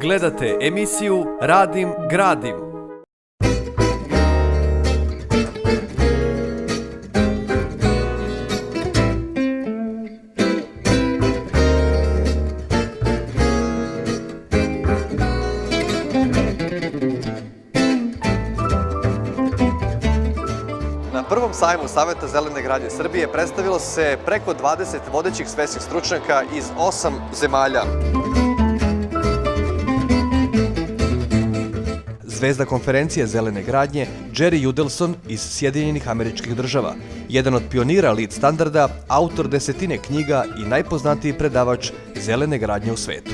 Gledate emisiju Radim Gradim. Na prvom sajmu Saveta zelene gradnje Srbije predstavilo se preko 20 vodećih svetskih stručnjaka iz 8 zemalja. Zvezda konferencije zelene gradnje Džeri Judelson iz Sjedinjenih Američkih Država, jedan od pionira lead standarda, autor desetine knjiga i najpoznatiji predavač zelene gradnje u svetu.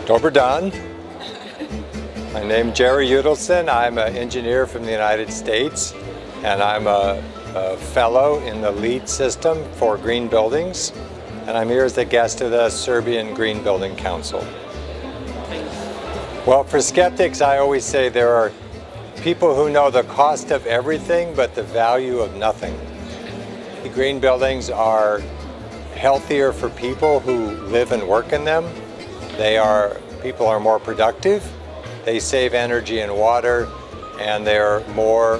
Dobar dan. My name is Džeri Judelson. I'm an engineer from the United States, and I'm a fellow in the LEED system for green buildings, and I'm here as the guest of the Serbian Green Building Council. Well, for skeptics, I always say there are people who know the cost of everything, but the value of nothing. Green buildings are healthier for people who live and work in them. People are more productive. They save energy and water, and they're more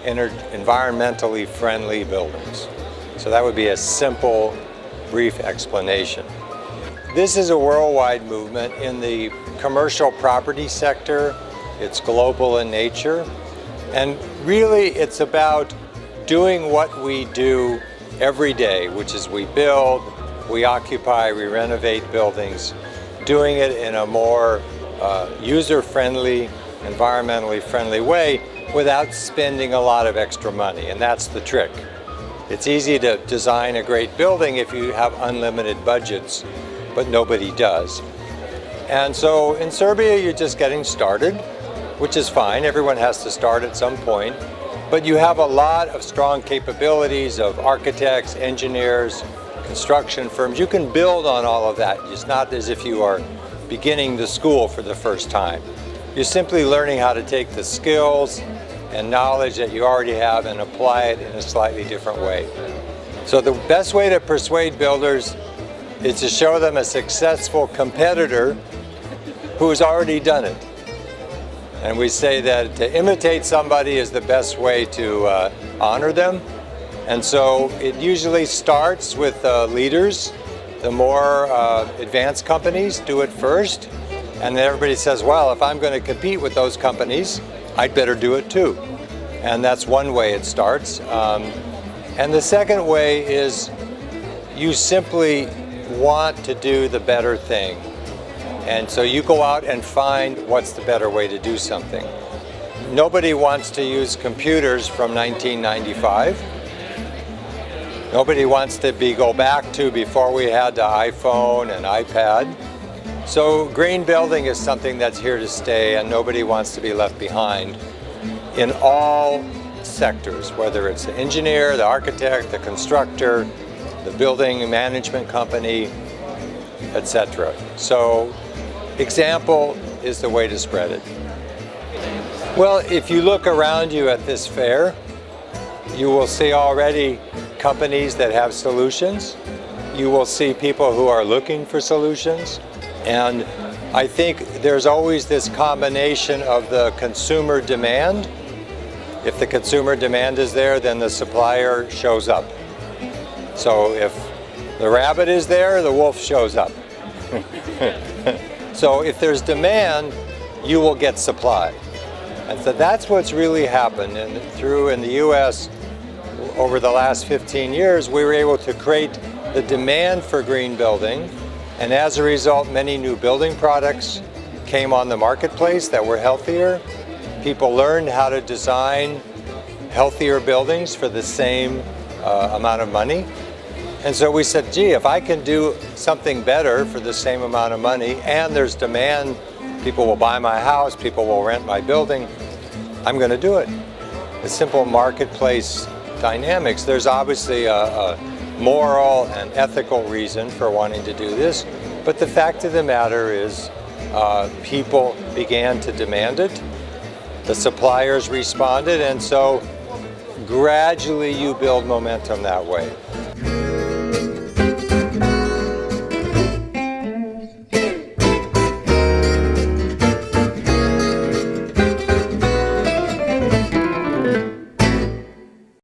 environmentally friendly buildings. So that would be a simple, brief explanation. This is a worldwide movement in the commercial property sector. It's global in nature. And really, it's about doing what we do every day, which is we build, we occupy, we renovate buildings, doing it in a more user-friendly, environmentally friendly way without spending a lot of extra money, and that's the trick. It's easy to design a great building if you have unlimited budgets, but nobody does. And so in Serbia, you're just getting started, which is fine. Everyone has to start at some point, but you have a lot of strong capabilities of architects, engineers, construction firms. You can build on all of that. It's not as if you are beginning the school for the first time. You're simply learning how to take the skills and knowledge that you already have and apply it in a slightly different way. So the best way to persuade builders is to show them a successful competitor who's already done it. And we say that to imitate somebody is the best way to honor them. And so it usually starts with leaders. The more advanced companies do it first, and then everybody says, well, if I'm going to compete with those companies, I'd better do it too. And that's one way it starts. And the second way is you simply want to do the better thing. And so you go out and find what's the better way to do something. Nobody wants to use computers from 1995. Nobody wants to go back to before we had the iPhone and iPad. So green building is something that's here to stay, and nobody wants to be left behind in all sectors, whether it's the engineer, the architect, the constructor, the building management company, etc. So example is the way to spread it. Well, if you look around you at this fair, you will see already companies that have solutions. You will see people who are looking for solutions. And I think there's always this combination of the consumer demand. If the consumer demand is there, then the supplier shows up. So if the rabbit is there, the wolf shows up. So if there's demand, you will get supply. And so that's what's really happened. And in the US, over the last 15 years, we were able to create the demand for green building, and as a result, many new building products came on the marketplace that were healthier. People learned how to design healthier buildings for the same amount of money. And so we said, gee, if I can do something better for the same amount of money, and there's demand, people will buy my house, people will rent my building, I'm going to do it. The simple marketplace dynamics. There's obviously a moral and ethical reason for wanting to do this, but the fact of the matter is people began to demand it, the suppliers responded, and so gradually you build momentum that way.